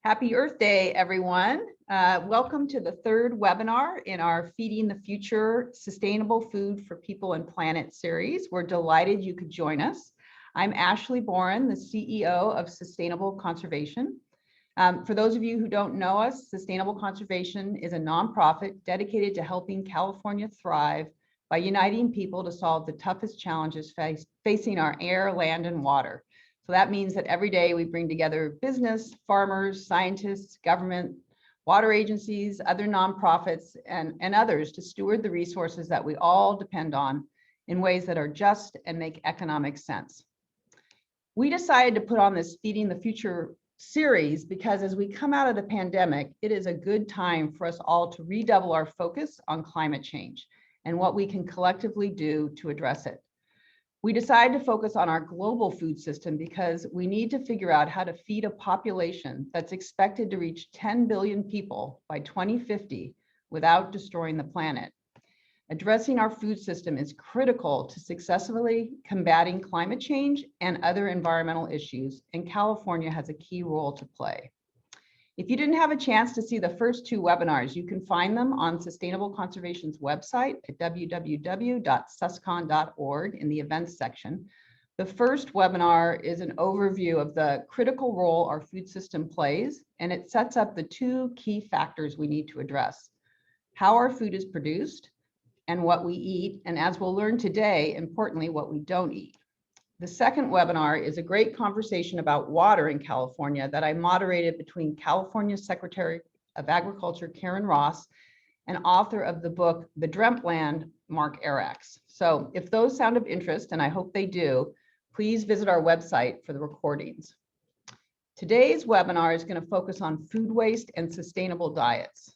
Happy Earth Day, everyone. Welcome to the third webinar in our Feeding the Future Sustainable Food for People and Planet series. We're delighted you could join us. I'm Ashley Boren, the CEO of Sustainable Conservation. For those of you who don't know us, Sustainable Conservation is a nonprofit dedicated to helping California thrive by uniting people to solve the toughest challenges facing our air, land, and water. So that means that every day we bring together business, farmers, scientists, government, water agencies, other nonprofits, and others to steward the resources that we all depend on in ways that are just and make economic sense. We decided to put on this Feeding the Future series because as we come out of the pandemic, it is a good time for us all to redouble our focus on climate change and what we can collectively do to address it. We decided to focus on our global food system because we need to figure out how to feed a population that's expected to reach 10 billion people by 2050 without destroying the planet. Addressing our food system is critical to successfully combating climate change and other environmental issues, and California has a key role to play. If you didn't have a chance to see the first two webinars, you can find them on Sustainable Conservation's website at www.suscon.org in the events section. The first webinar is an overview of the critical role our food system plays, and it sets up the two key factors we need to address: how our food is produced and what we eat, and as we'll learn today, importantly, what we don't eat. The second webinar is a great conversation about water in California that I moderated between California Secretary of Agriculture, Karen Ross, and author of the book, The Dreamt Land, Mark Arax. So if those sound of interest, and I hope they do, please visit our website for the recordings. Today's webinar is going to focus on food waste and sustainable diets.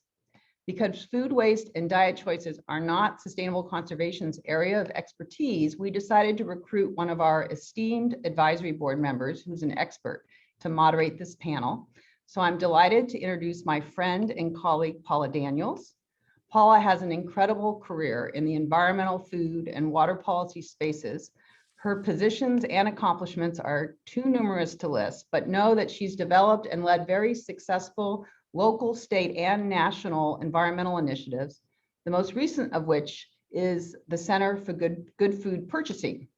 Because food waste and diet choices are not Sustainable Conservation's area of expertise, we decided to recruit one of our esteemed advisory board members, who's an expert, to moderate this panel. So I'm delighted to introduce my friend and colleague, Paula Daniels. Paula has an incredible career in the environmental, food, and water policy spaces. Her positions and accomplishments are too numerous to list, but know that she's developed and led very successful local, state, and national environmental initiatives, the most recent of which is the Center for Good Food Purchasing.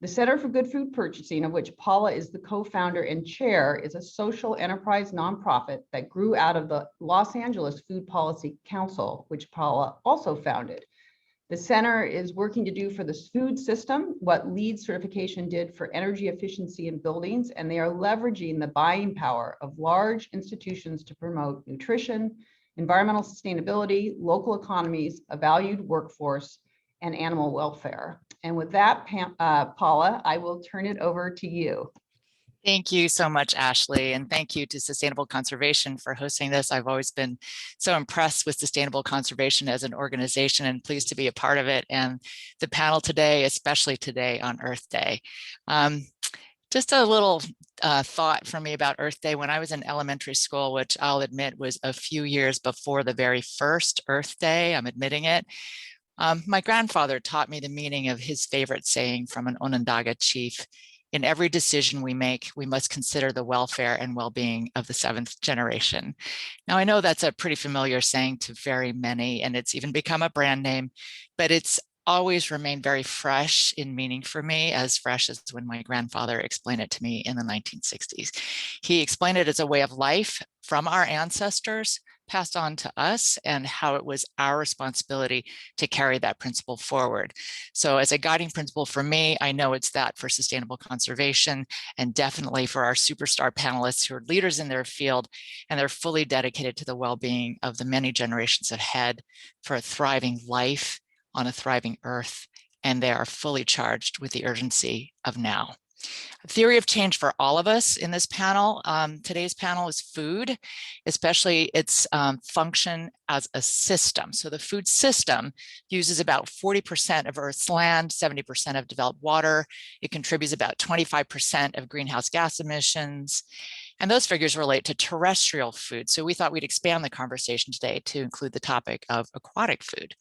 The Center for Good Food Purchasing, of which Paula is the co-founder and chair, is a social enterprise nonprofit that grew out of the Los Angeles Food Policy Council, which Paula also founded. The center is working to do for the food system what LEED certification did for energy efficiency in buildings, and they are leveraging the buying power of large institutions to promote nutrition, environmental sustainability, local economies, a valued workforce, and animal welfare. And with that, Paula, I will turn it over to you. Thank you so much, Ashley, and thank you to Sustainable Conservation for hosting this. I've always been so impressed with Sustainable Conservation as an organization and pleased to be a part of it, and the panel today, especially today on Earth Day. Just a little thought from me about Earth Day. When I was in elementary school, which I'll admit was a few years before the very first Earth Day, I'm admitting it, my grandfather taught me the meaning of his favorite saying from an Onondaga chief: in every decision we make, we must consider the welfare and well-being of the seventh generation. Now, I know that's a pretty familiar saying to very many, and it's even become a brand name, but it's always remained very fresh in meaning for me, as fresh as when my grandfather explained it to me in the 1960s. He explained it as a way of life from our ancestors, passed on to us, and how it was our responsibility to carry that principle forward. So as a guiding principle for me, I know it's that for Sustainable Conservation, and definitely for our superstar panelists who are leaders in their field, and they're fully dedicated to the well-being of the many generations ahead for a thriving life on a thriving Earth, and they are fully charged with the urgency of now. A theory of change for all of us in this panel. Today's panel is food, especially its function as a system. So the food system uses about 40% of Earth's land, 70% of developed water. It contributes about 25% of greenhouse gas emissions. And those figures relate to terrestrial food. So we thought we'd expand the conversation today to include the topic of aquatic food.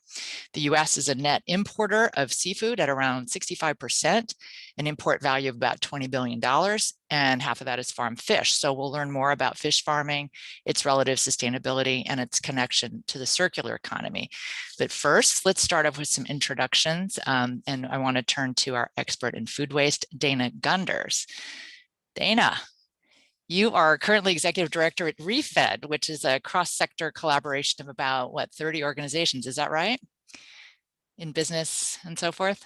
The US is a net importer of seafood at around 65%, an import value of about $20 billion. and half of that is farm fish. So we'll learn more about fish farming, its relative sustainability, and its connection to the circular economy. But first, let's start off with some introductions. And I want to turn to our expert in food waste, Dana Gunders. Dana, you are currently executive director at ReFed, which is a cross-sector collaboration of about, 30 organizations. Is that right? In business and so forth?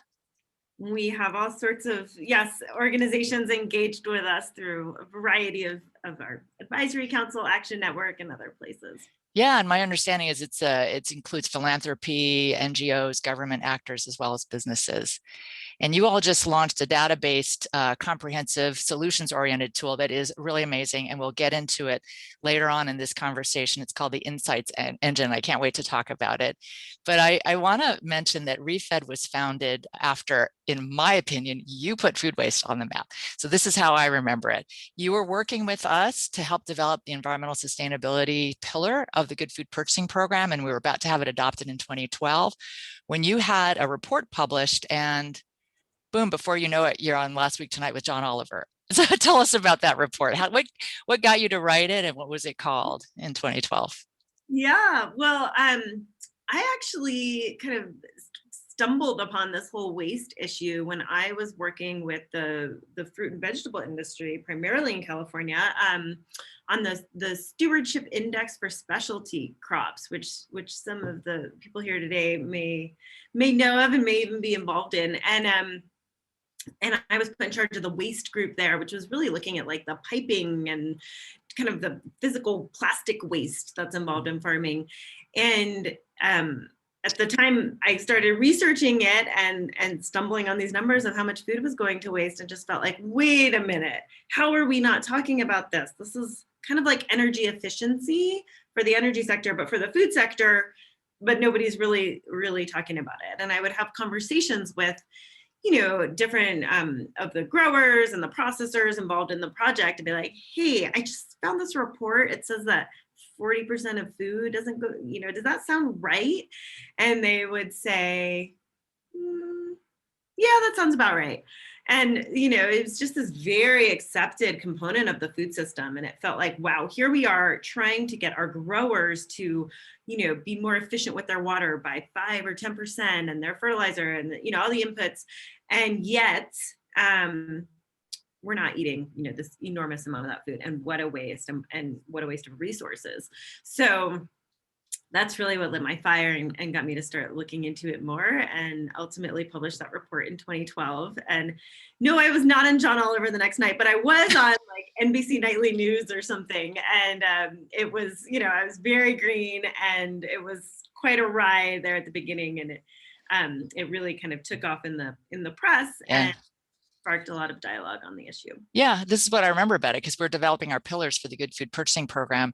We have all sorts of, yes, organizations engaged with us through a variety of our advisory council, action network, and other places. Yeah, and my understanding is it includes philanthropy, NGOs, government actors, as well as businesses. And you all just launched a data-based, comprehensive, solutions-oriented tool that is really amazing, and we'll get into it later on in this conversation. It's called the Insights Engine. I can't wait to talk about it. But I want to mention that ReFed was founded after, in my opinion, you put food waste on the map. So this is how I remember it. You were working with us to help develop the environmental sustainability pillar of the Good Food Purchasing Program, and we were about to have it adopted in 2012, when you had a report published, and boom, before you know it, you're on Last Week Tonight with John Oliver. So tell us about that report. What got you to write it, and what was it called in 2012? Yeah, well, I actually kind of stumbled upon this whole waste issue when I was working with the fruit and vegetable industry, primarily in California, on the Stewardship Index for Specialty Crops, which some of the people here today may know of and may even be involved in. And I was put in charge of the waste group there, which was really looking at like the piping and kind of the physical plastic waste that's involved in farming. And at the time I started researching it and stumbling on these numbers of how much food was going to waste, and just felt like, wait a minute, how are we not talking about this? This is kind of like energy efficiency for the energy sector, but for the food sector, but nobody's really talking about it. And I would have conversations with different of the growers and the processors involved in the project, to be like, hey, I just found this report. It says that 40% of food doesn't go, does that sound right? And they would say, yeah, that sounds about right. And, it was just this very accepted component of the food system. And it felt like, wow, here we are trying to get our growers to, be more efficient with their water by 5 or 10%, and their fertilizer and, all the inputs. And yet we're not eating, this enormous amount of that food, and what a waste, and what a waste of resources. So that's really what lit my fire and got me to start looking into it more, and ultimately published that report in 2012. And no, I was not on John Oliver the next night, but I was on like NBC Nightly News or something. And it was, I was very green, and it was quite a ride there at the beginning. And it really kind of took off in the press, and sparked a lot of dialogue on the issue. Yeah, this is what I remember about it, because we're developing our pillars for the Good Food Purchasing Program.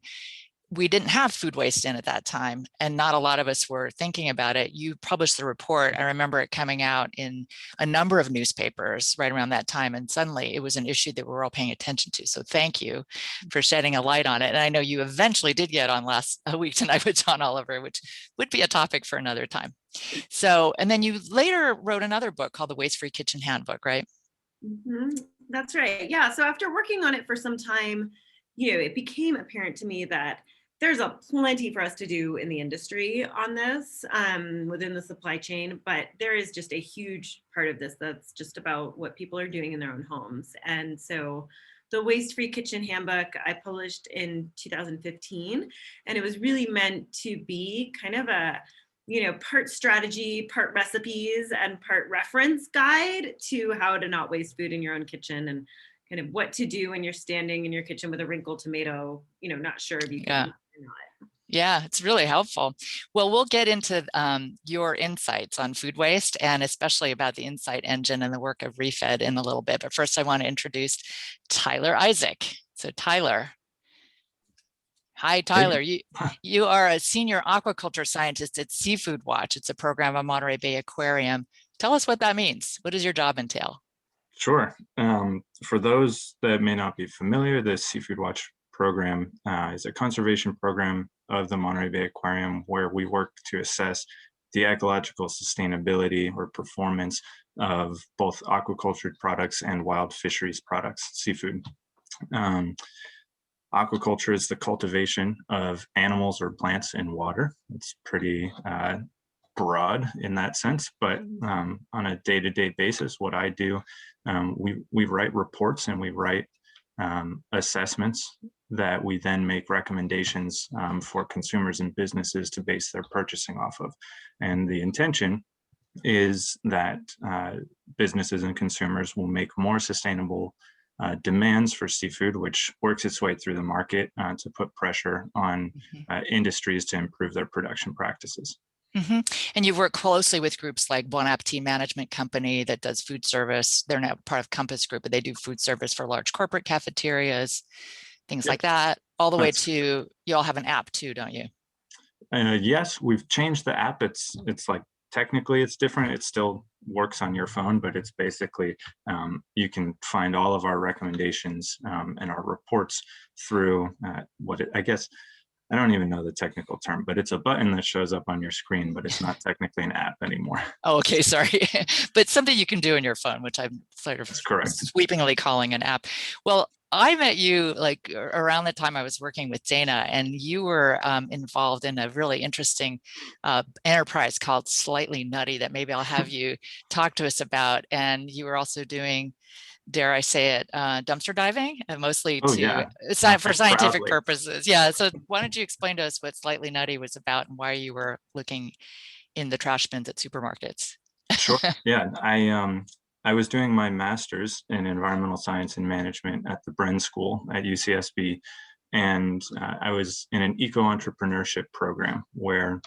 We didn't have food waste in at that time, and not a lot of us were thinking about it. You published the report. I remember it coming out in a number of newspapers right around that time, and suddenly it was an issue that we were all paying attention to. So thank you for shedding a light on it. And I know you eventually did get on Last Week Tonight with John Oliver, which would be a topic for another time. So, and then you later wrote another book called The Waste-Free Kitchen Handbook, right? Mm-hmm. That's right. Yeah. So after working on it for some time, it became apparent to me that there's plenty for us to do in the industry on this, within the supply chain, but there is just a huge part of this that's just about what people are doing in their own homes. And so the Waste-Free Kitchen Handbook I published in 2015, and it was really meant to be kind of a part strategy, part recipes, and part reference guide to how to not waste food in your own kitchen, and kind of what to do when you're standing in your kitchen with a wrinkled tomato, not sure if you can eat or not. Yeah, it's really helpful. Well, we'll get into your insights on food waste, and especially about the Insight Engine and the work of ReFed in a little bit. But first, I want to introduce Tyler Isaac. So Tyler. Hi, Tyler. You are a senior aquaculture scientist at Seafood Watch. It's a program of Monterey Bay Aquarium. Tell us what that means. What does your job entail? Sure. For those that may not be familiar, the Seafood Watch program is a conservation program of the Monterey Bay Aquarium, where we work to assess the ecological sustainability or performance of both aquaculture products and wild fisheries products, seafood. Aquaculture is the cultivation of animals or plants in water. It's pretty broad in that sense, but on a day-to-day basis, what I do, we write reports and we write assessments that we then make recommendations for consumers and businesses to base their purchasing off of. And the intention is that businesses and consumers will make more sustainable demands for seafood, which works its way through the market to put pressure on industries to improve their production practices. And you've worked closely with groups like Bon Appetit Management Company that does food service. They're now part of Compass Group, but they do food service for large corporate cafeterias, things like that, all the way to, you all have an app too, don't you? Yes, we've changed the app. It's like, technically it's different. It still works on your phone, but it's basically, you can find all of our recommendations and our reports through I guess, I don't even know the technical term, but it's a button that shows up on your screen, but it's not technically an app anymore. Oh, okay, sorry. But something you can do on your phone, which I'm sort of sweepingly calling an app. Well, I met you like around the time I was working with Dana, and you were involved in a really interesting enterprise called Slightly Nutty that maybe I'll have you talk to us about. And you were also doing, dare I say it, dumpster diving, mostly for scientific purposes. Yeah. So why don't you explain to us what Slightly Nutty was about and why you were looking in the trash bins at supermarkets? Sure. Yeah. I was doing my master's in environmental science and management at the Bren School at UCSB. And I was in an eco-entrepreneurship program where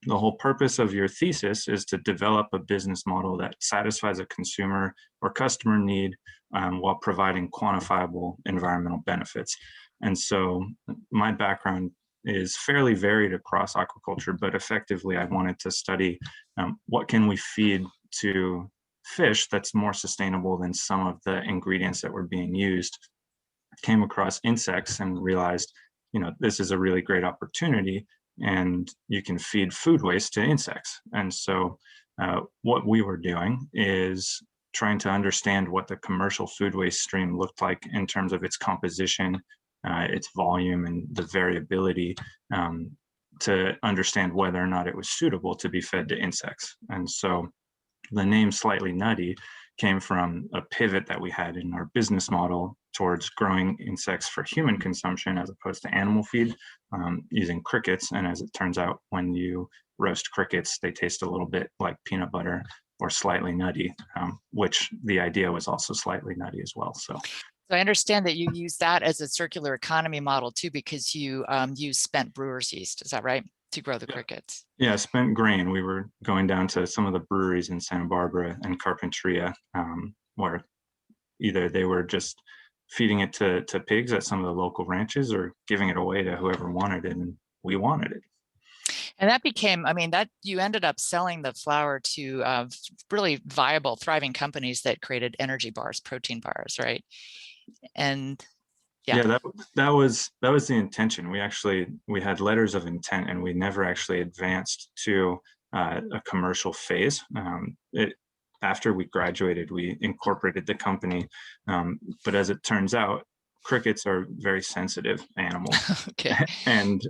the whole purpose of your thesis is to develop a business model that satisfies a consumer or customer need while providing quantifiable environmental benefits. And so my background is fairly varied across aquaculture, but effectively I wanted to study what can we feed to fish that's more sustainable than some of the ingredients that were being used. Came across insects and realized, this is a really great opportunity, and you can feed food waste to insects. And so what we were doing is trying to understand what the commercial food waste stream looked like in terms of its composition, its volume, and the variability to understand whether or not it was suitable to be fed to insects. And so the name Slightly Nutty came from a pivot that we had in our business model towards growing insects for human consumption as opposed to animal feed using crickets. And as it turns out, when you roast crickets, they taste a little bit like peanut butter or slightly nutty, which the idea was also slightly nutty as well. So I understand that you use that as a circular economy model too, because you use spent brewer's yeast. Is that right? To grow the crickets. Yeah, spent grain. We were going down to some of the breweries in Santa Barbara and Carpinteria, where either they were just feeding it to pigs at some of the local ranches or giving it away to whoever wanted it, and we wanted it. And that became, that you ended up selling the flour to really viable, thriving companies that created energy bars, protein bars, right? And yeah, that was the intention. We had letters of intent, and we never actually advanced to a commercial phase. After we graduated, we incorporated the company, but as it turns out, crickets are very sensitive animals. Okay. And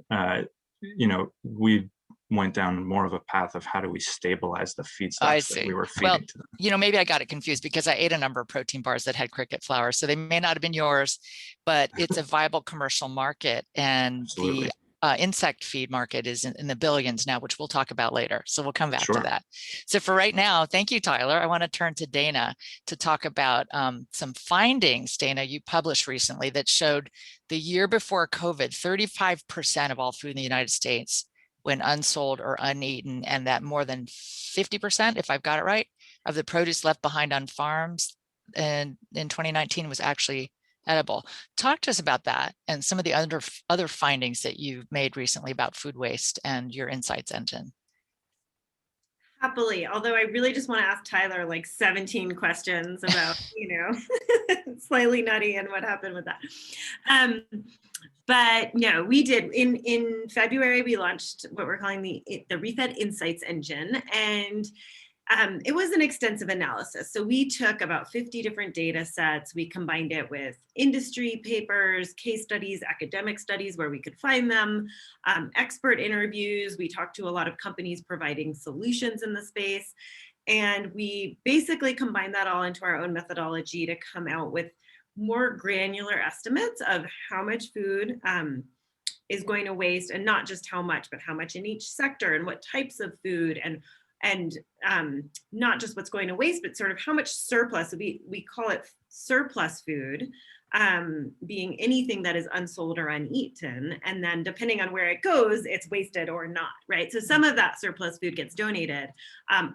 we went down more of a path of how do we stabilize the feedstocks that we were feeding to them. Maybe I got it confused because I ate a number of protein bars that had cricket flour, so they may not have been yours, but it's a viable commercial market, and Absolutely. The insect feed market is in the billions now, which we'll talk about later. So we'll come back to that. So for right now, thank you, Tyler. I want to turn to Dana to talk about some findings, Dana, you published recently that showed the year before COVID, 35% of all food in the United States went unsold or uneaten, and that more than 50%, if I've got it right, of the produce left behind on farms and in 2019 was actually edible. Talk to us about that and some of the other findings that you've made recently about food waste and your insights engine. Happily, although I really just want to ask Tyler like 17 questions about, Slightly Nutty and what happened with that. But no, we did in February, we launched what we're calling the Refed Insights Engine. And it was an extensive analysis. So we took about 50 different data sets. We combined it with industry papers, case studies, academic studies where we could find them, expert interviews. We talked to a lot of companies providing solutions in the space. And we basically combined that all into our own methodology to come out with more granular estimates of how much food is going to waste, and not just how much, but how much in each sector and what types of food, and not just what's going to waste, but sort of how much surplus. We call it surplus food, being anything that is unsold or uneaten. And then depending on where it goes, it's wasted or not, right? So some of that surplus food gets donated,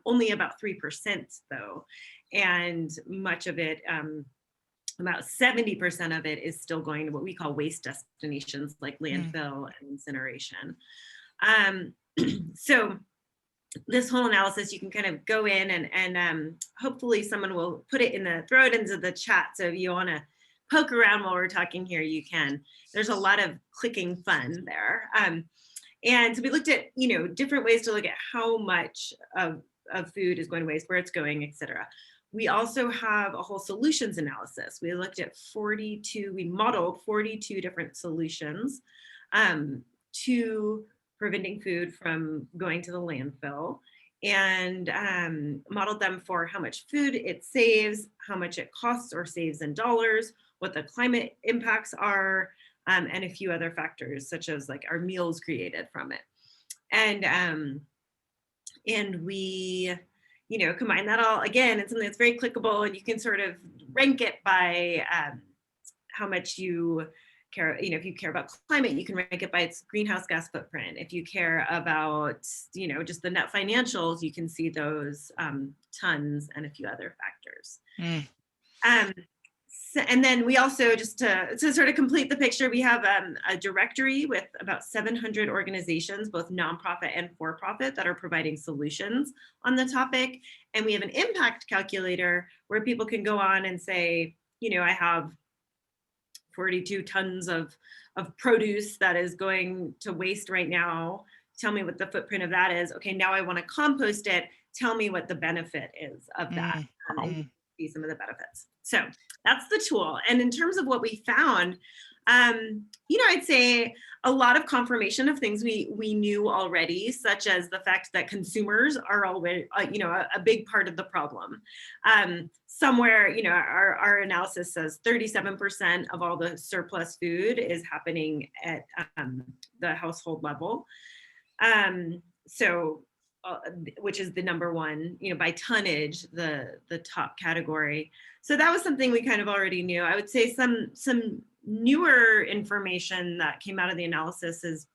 only about 3% though. And much of it, about 70% of it is still going to what we call waste destinations like landfill and incineration. So this whole analysis, you can kind of go in and hopefully someone will put it throw it into the chat. So if you want to poke around while we're talking here, you can. There's a lot of clicking fun there. And so we looked at, different ways to look at how much of food is going to waste, where it's going, et cetera. We also have a whole solutions analysis. We looked at we modeled 42 different solutions to preventing food from going to the landfill, and modeled them for how much food it saves, how much it costs or saves in dollars, what the climate impacts are, and a few other factors such as like our meals created from it. And we combine that all again in something that's very clickable, and you can sort of rank it by how much you care. If you care about climate, you can rank it by its greenhouse gas footprint. If you care about, just the net financials, you can see those tons and a few other factors. And then we also, just to sort of complete the picture, we have a directory with about 700 organizations, both nonprofit and for-profit, that are providing solutions on the topic. And we have an impact calculator where people can go on and say, I have 42 tons of produce that is going to waste right now. Tell me what the footprint of that is. Okay, now I want to compost it. Tell me what the benefit is of that. And see some of the benefits. So that's the tool. And in terms of what we found, I'd say a lot of confirmation of things we knew already, such as the fact that consumers are already, a big part of the problem. Somewhere, our analysis says 37% of all the surplus food is happening at the household level. Which is the number one, by tonnage, the top category. So that was something we kind of already knew. I would say some newer information that came out of the analysis is,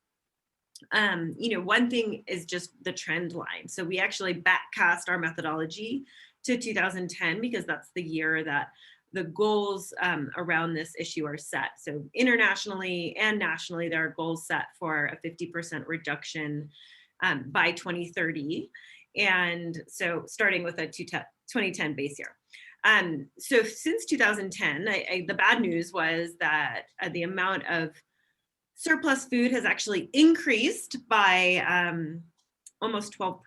one thing is just the trend line. So we actually backcast our methodology to 2010 because that's the year that the goals around this issue are set. So internationally and nationally, there are goals set for a 50% reduction by 2030. And so starting with a 2010 base year. So since 2010, the bad news was that the amount of surplus food has actually increased by almost 12%,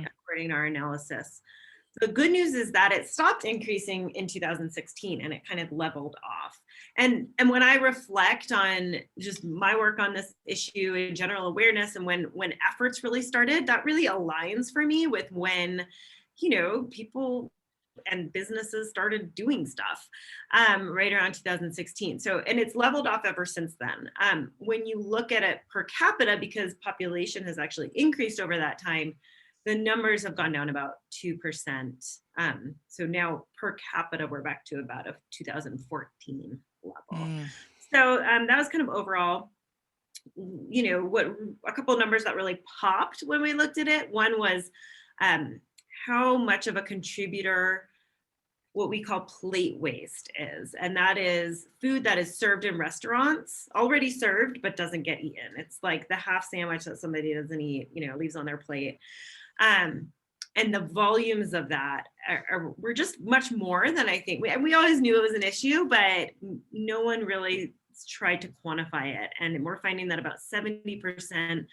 according to our analysis. The good news is that it stopped increasing in 2016 and it kind of leveled off. And when I reflect on just my work on this issue and general awareness, and when efforts really started, that really aligns for me with when, people and businesses started doing stuff right around 2016. So, and it's leveled off ever since then. When you look at it per capita, because population has actually increased over that time, the numbers have gone down about 2%. So now per capita, we're back to about a 2014 level. So that was kind of overall, what a couple of numbers that really popped when we looked at it. One was how much of a contributor what we call plate waste is. And that is food that is served in restaurants, already served, but doesn't get eaten. It's like the half sandwich that somebody doesn't eat, leaves on their plate. And the volumes of that were just much more than I think. We always knew it was an issue, but no one really tried to quantify it. And we're finding that about 70%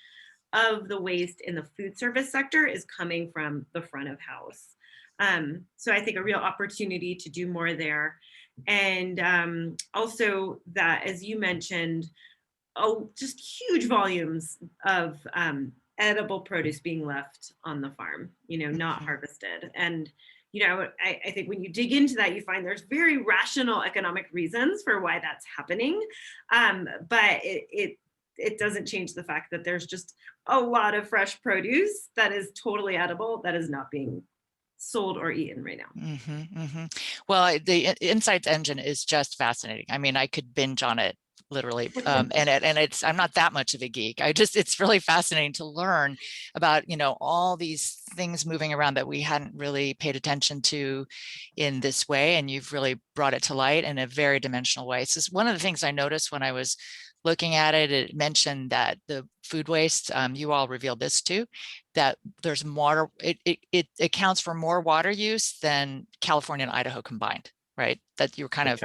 of the waste in the food service sector is coming from the front of house. So I think a real opportunity to do more there. And also that, as you mentioned, just huge volumes of edible produce being left on the farm, not harvested. And, I think when you dig into that, you find there's very rational economic reasons for why that's happening. But it doesn't change the fact that there's just a lot of fresh produce that is totally edible that is not being sold or eaten right now. Well, the Insights engine is just fascinating. I mean, I could binge on it literally. I'm not that much of a geek. It's really fascinating to learn about, all these things moving around that we hadn't really paid attention to in this way. And you've really brought it to light in a very dimensional way. So one of the things I noticed when I was looking at it, it mentioned that the food waste, you all revealed this too, that there's more, it accounts for more water use than California and Idaho combined, right? That you're kind of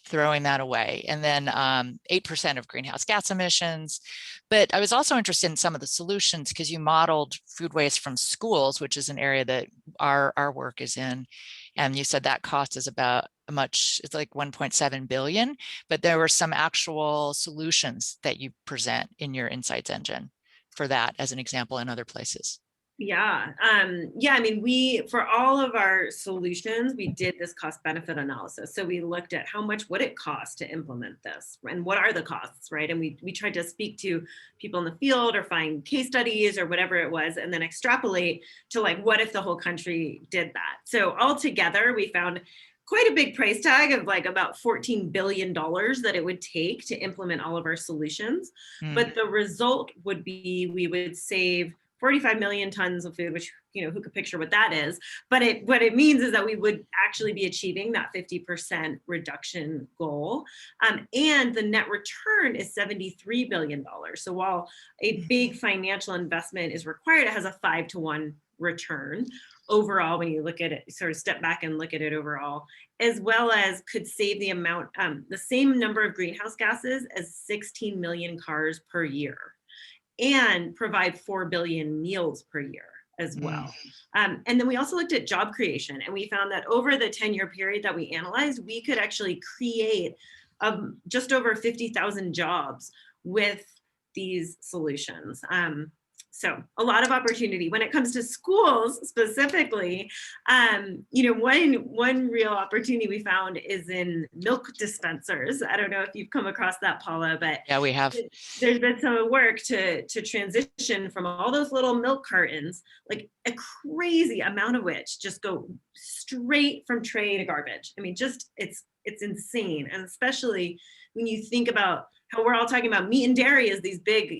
throwing that away. And then 8% of greenhouse gas emissions. But I was also interested in some of the solutions because you modeled food waste from schools, which is an area that our work is in. And you said that cost is about it's like 1.7 billion, but there were some actual solutions that you present in your Insights engine for that as an example in other places. Yeah. I mean, for all of our solutions, we did this cost benefit analysis. So we looked at how much would it cost to implement this and what are the costs, right? And we tried to speak to people in the field or find case studies or whatever it was, and then extrapolate to like, what if the whole country did that? So altogether, we found quite a big price tag of like about $14 billion that it would take to implement all of our solutions. But the result would be, we would save 45 million tons of food, which, who could picture what that is? But what it means is that we would actually be achieving that 50% reduction goal. And the net return is $73 billion. So while a big financial investment is required, it has a 5-to-1 return overall when you look at it, sort of step back and look at it overall, as well as could save the same number of greenhouse gases as 16 million cars per year, and provide 4 billion meals per year as well. And then we also looked at job creation, and we found that over the 10-year period that we analyzed, we could actually create just over 50,000 jobs with these solutions. So a lot of opportunity. When it comes to schools specifically, one real opportunity we found is in milk dispensers. I don't know if you've come across that, Paula, but yeah, we have. There's been some work to transition from all those little milk cartons, like a crazy amount of which just go straight from tray to garbage. I mean, it's insane. And especially when you think about how we're all talking about meat and dairy as these big,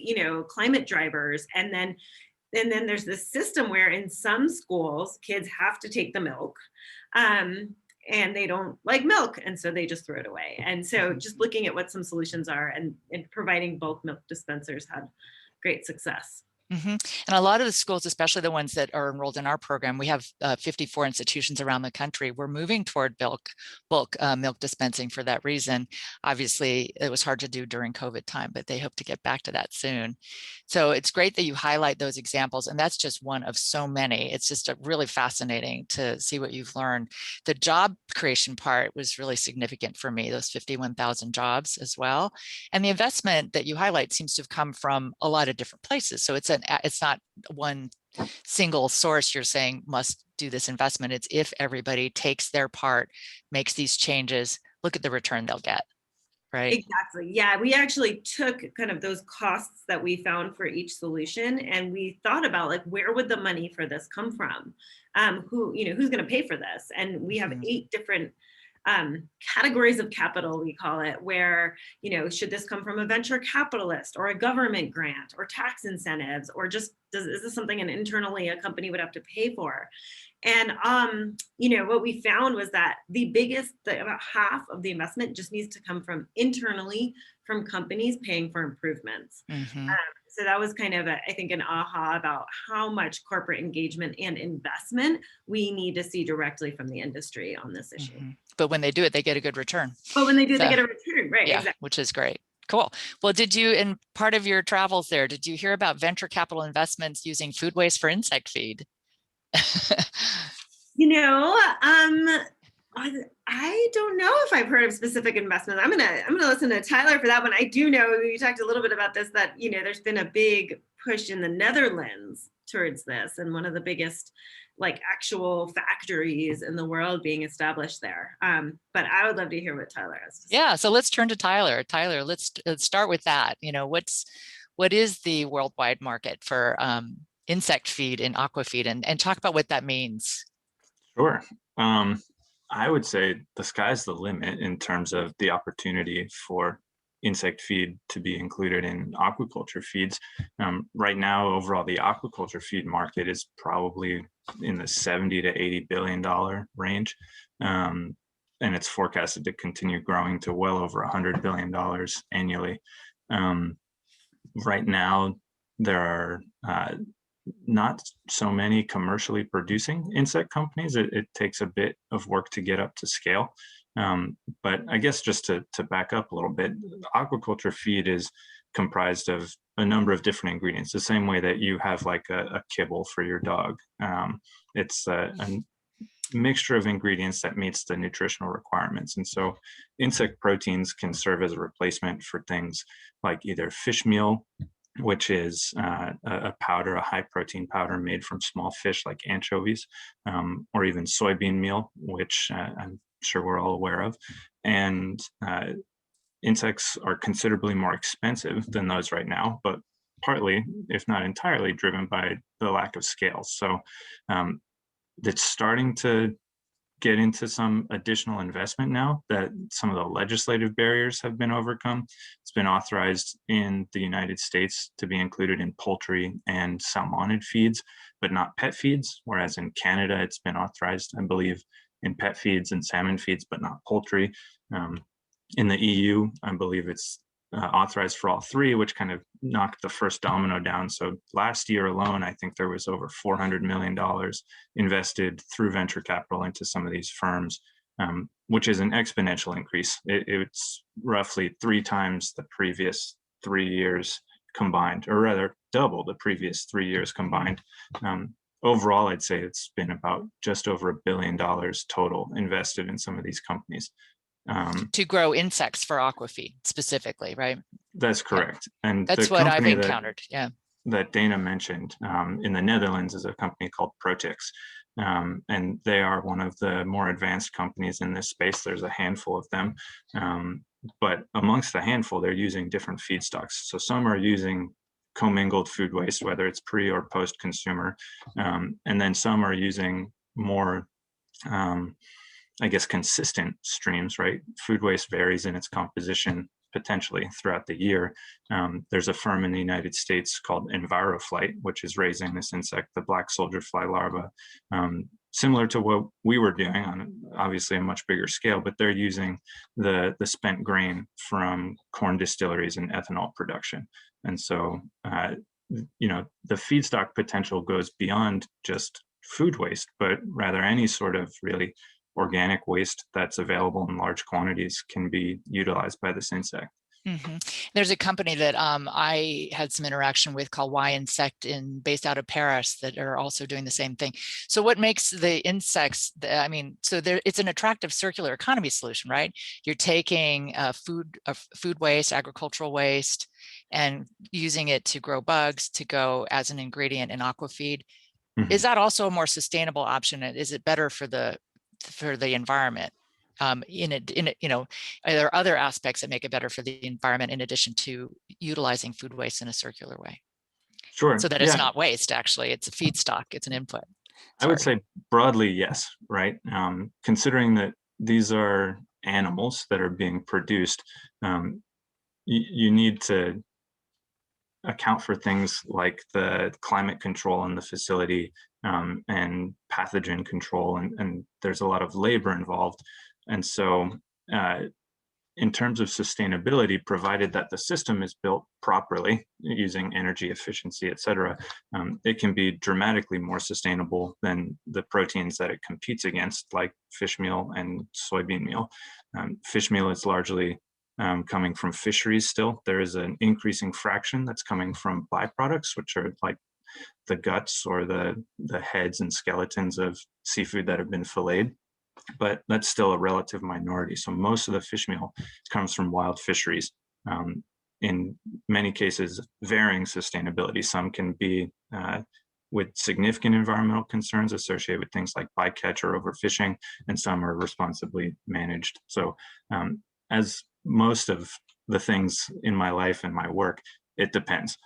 climate drivers. And then there's this system where in some schools, kids have to take the milk and they don't like milk. And so they just throw it away. And so just looking at what some solutions are and providing bulk milk dispensers had great success. And a lot of the schools, especially the ones that are enrolled in our program, we have 54 institutions around the country. We're moving toward bulk milk dispensing for that reason. Obviously, it was hard to do during COVID time, but they hope to get back to that soon. So it's great that you highlight those examples. And that's just one of so many. It's just really fascinating to see what you've learned. The job creation part was really significant for me, those 51,000 jobs as well. And the investment that you highlight seems to have come from a lot of different places. So it's not one single source you're saying must do this investment. It's if everybody takes their part, makes these changes, look at the return they'll get, right? Exactly. Yeah, we actually took kind of those costs that we found for each solution, and we thought about like, where would the money for this come from? Who's going to pay for this? And we have 8 different categories of capital, we call it, where, should this come from a venture capitalist or a government grant or tax incentives, or just is this something internally a company would have to pay for? And, what we found was that about half of the investment just needs to come from internally from companies paying for improvements. So that was kind of, I think, an aha about how much corporate engagement and investment we need to see directly from the industry on this issue. But when they do it, they get a good return. But when they do, they get a return, right? Yeah, exactly. Which is great. Cool. Well, did you, in part of your travels there, did you hear about venture capital investments using food waste for insect feed? You know, I don't know if I've heard of specific investments. I'm gonna listen to Tyler for that one. I do know you talked a little bit about this, that there's been a big push in the Netherlands towards this, and one of the biggest actual factories in the world being established there. But I would love to hear what Tyler has to say. Yeah, so let's turn to Tyler. Tyler, let's start with that. What is the worldwide market for insect feed and aqua feed, and talk about what that means. Sure. I would say the sky's the limit in terms of the opportunity for insect feed to be included in aquaculture feeds. Right now, overall, the aquaculture feed market is probably in the $70 to $80 billion range. And it's forecasted to continue growing to well over $100 billion annually. Right now, there are not so many commercially producing insect companies. It takes a bit of work to get up to scale. But I guess just to back up a little bit, aquaculture feed is comprised of a number of different ingredients, the same way that you have like a kibble for your dog. It's a mixture of ingredients that meets the nutritional requirements. And so insect proteins can serve as a replacement for things like either fish meal, which is a powder, a high protein powder made from small fish like anchovies, or even soybean meal, which I'm sure we're all aware of. And insects are considerably more expensive than those right now, but partly, if not entirely, driven by the lack of scale. So it's starting to get into some additional investment now that some of the legislative barriers have been overcome. It's been authorized in the United States to be included in poultry and salmonid feeds, but not pet feeds, whereas in Canada, it's been authorized, I believe, in pet feeds and salmon feeds, but not poultry. In the EU, I believe it's authorized for all three, which kind of knocked the first domino down. So last year alone, I think there was over $400 million invested through venture capital into some of these firms, which is an exponential increase. It's roughly 3 times the previous 3 years combined, or rather double the previous 3 years combined. Overall, I'd say it's been about just over $1 billion total invested in some of these companies. To grow insects for aquafeed specifically, right? That's correct. Yeah. And that's what I've encountered. That Dana mentioned in the Netherlands is a company called Protix. And they are one of the more advanced companies in this space. There's a handful of them. But amongst the handful, they're using different feedstocks. So some are using commingled food waste, whether it's pre or post consumer. And then some are using more I guess, consistent streams, right? Food waste varies in its composition potentially throughout the year. There's a firm in the United States called EnviroFlight, which is raising this insect, the black soldier fly larva, similar to what we were doing on obviously a much bigger scale, but they're using the spent grain from corn distilleries and ethanol production. And so, the feedstock potential goes beyond just food waste, but rather any sort of really organic waste that's available in large quantities can be utilized by this insect. Mm-hmm. There's a company that I had some interaction with called Y Insect based out of Paris that are also doing the same thing. So what makes the insects, it's an attractive circular economy solution, right? You're taking food waste, agricultural waste, and using it to grow bugs to go as an ingredient in aquafeed. Mm-hmm. Is that also a more sustainable option? Is it better for the environment? Are there other aspects that make it better for the environment in addition to utilizing food waste in a circular way? Sure. So that it's not waste, actually, it's a feedstock, it's an input. I would say broadly, yes, right? Considering that these are animals that are being produced, you need to account for things like the climate control in the facility and pathogen control, and there's a lot of labor involved. And so in terms of sustainability, provided that the system is built properly using energy efficiency, et cetera, it can be dramatically more sustainable than the proteins that it competes against, like fish meal and soybean meal. Fish meal is largely coming from fisheries still. There is an increasing fraction that's coming from byproducts, which are like the guts or the heads and skeletons of seafood that have been filleted. But that's still a relative minority. So most of the fish meal comes from wild fisheries. In many cases, varying sustainability. Some can be with significant environmental concerns associated with things like bycatch or overfishing, and some are responsibly managed. So as most of the things in my life and my work, it depends.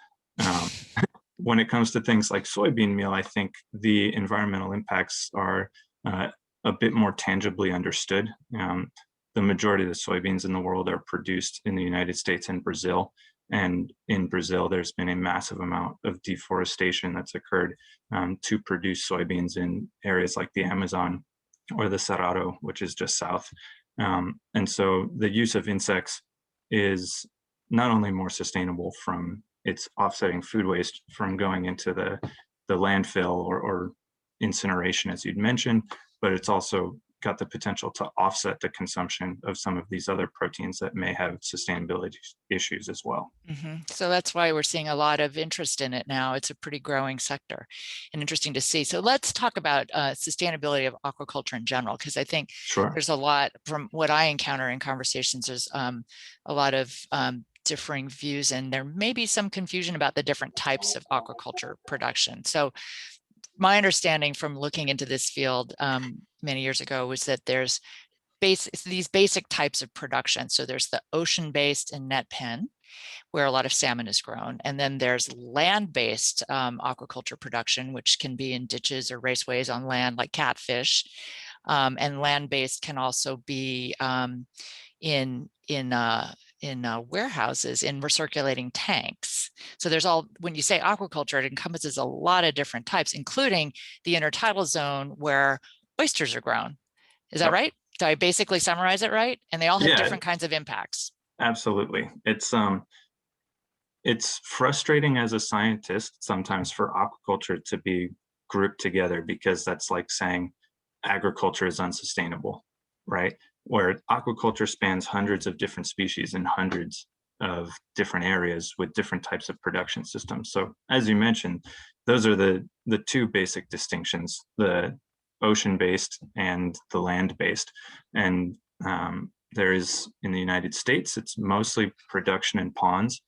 When it comes to things like soybean meal, I think the environmental impacts are a bit more tangibly understood. The majority of the soybeans in the world are produced in the United States and Brazil. And in Brazil, there's been a massive amount of deforestation that's occurred to produce soybeans in areas like the Amazon or the Cerrado, which is just south. And so the use of insects is not only more sustainable from its offsetting food waste from going into the landfill or incineration, as you'd mentioned, but it's also got the potential to offset the consumption of some of these other proteins that may have sustainability issues as well. So that's why we're seeing a lot of interest in it now. It's a pretty growing sector and interesting to see. So let's talk about sustainability of aquaculture in general, because I think there's a lot, from what I encounter in conversations, there's a lot of differing views, and there may be some confusion about the different types of aquaculture production. So my understanding from looking into this field many years ago was that there's these basic types of production. So there's the ocean-based and net pen, where a lot of salmon is grown. And then there's land-based aquaculture production, which can be in ditches or raceways on land, like catfish. And land-based can also be in warehouses, in recirculating tanks. So there's when you say aquaculture, it encompasses a lot of different types, including the intertidal zone where oysters are grown. Is that right? Did I basically summarize it right? And they all have different kinds of impacts. Absolutely. It's frustrating as a scientist sometimes for aquaculture to be grouped together, because that's like saying agriculture is unsustainable, right? Where aquaculture spans hundreds of different species in hundreds of different areas with different types of production systems. So as you mentioned, those are the two basic distinctions, the ocean-based and the land-based. And there is, in the United States, it's mostly production in ponds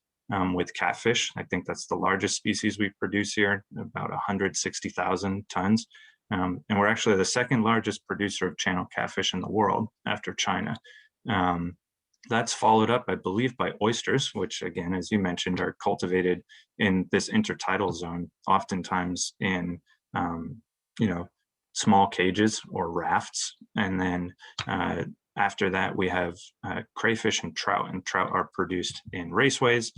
with catfish. I think that's the largest species we produce here, about 160,000 tons. And we're actually the second largest producer of channel catfish in the world after China. That's followed up, I believe, by oysters, which, again, as you mentioned, are cultivated in this intertidal zone, oftentimes in, small cages or rafts. And then after that, we have crayfish and trout are produced in raceways,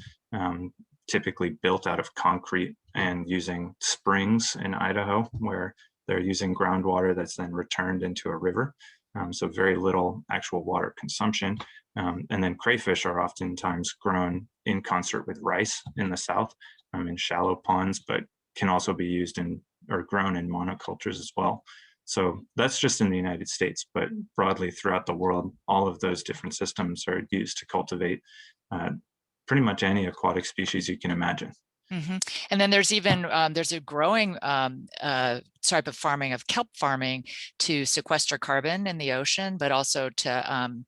typically built out of concrete and using springs in Idaho, where they're using groundwater that's then returned into a river. So very little actual water consumption. And then crayfish are oftentimes grown in concert with rice in the South in shallow ponds, but can also be used or grown in monocultures as well. So that's just in the United States, but broadly throughout the world, all of those different systems are used to cultivate pretty much any aquatic species you can imagine. And then there's even there's a growing type of farming, of kelp farming, to sequester carbon in the ocean, but also to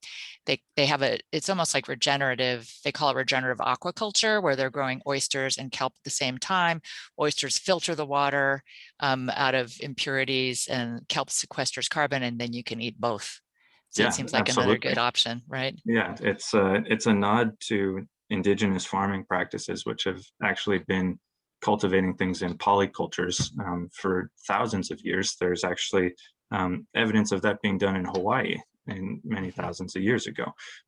they have it's almost like regenerative. They call it regenerative aquaculture, where they're growing oysters and kelp at the same time. Oysters filter the water out of impurities, and kelp sequesters carbon, and then you can eat both. So it seems like another good option, right? Yeah, it's a nod to indigenous farming practices, which have actually been cultivating things in polycultures for thousands of years. There's actually evidence of that being done in Hawaii in many thousands of years ago.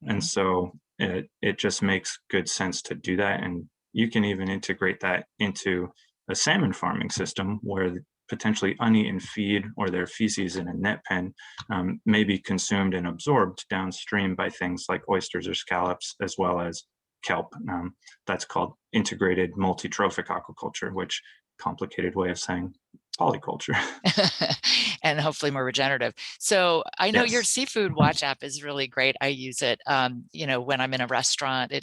And so it just makes good sense to do that. And you can even integrate that into a salmon farming system, where potentially uneaten feed or their feces in a net pen may be consumed and absorbed downstream by things like oysters or scallops, as well as kelp. That's called integrated multi-trophic aquaculture, which, complicated way of saying polyculture. And hopefully more regenerative. So I know your Yes. Seafood Watch app is really great. I use it, you know, when I'm in a restaurant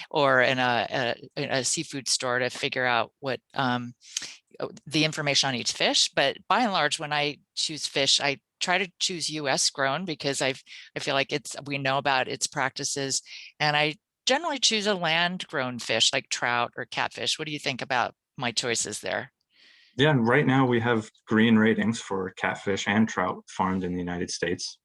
or in a seafood store to figure out what the information on each fish. But by and large, when I choose fish, I try to choose US grown because I feel like we know about its practices, and I generally choose a land grown fish like trout or catfish. What do you think about my choices there? Yeah, and right now we have green ratings for catfish and trout farmed in the United States.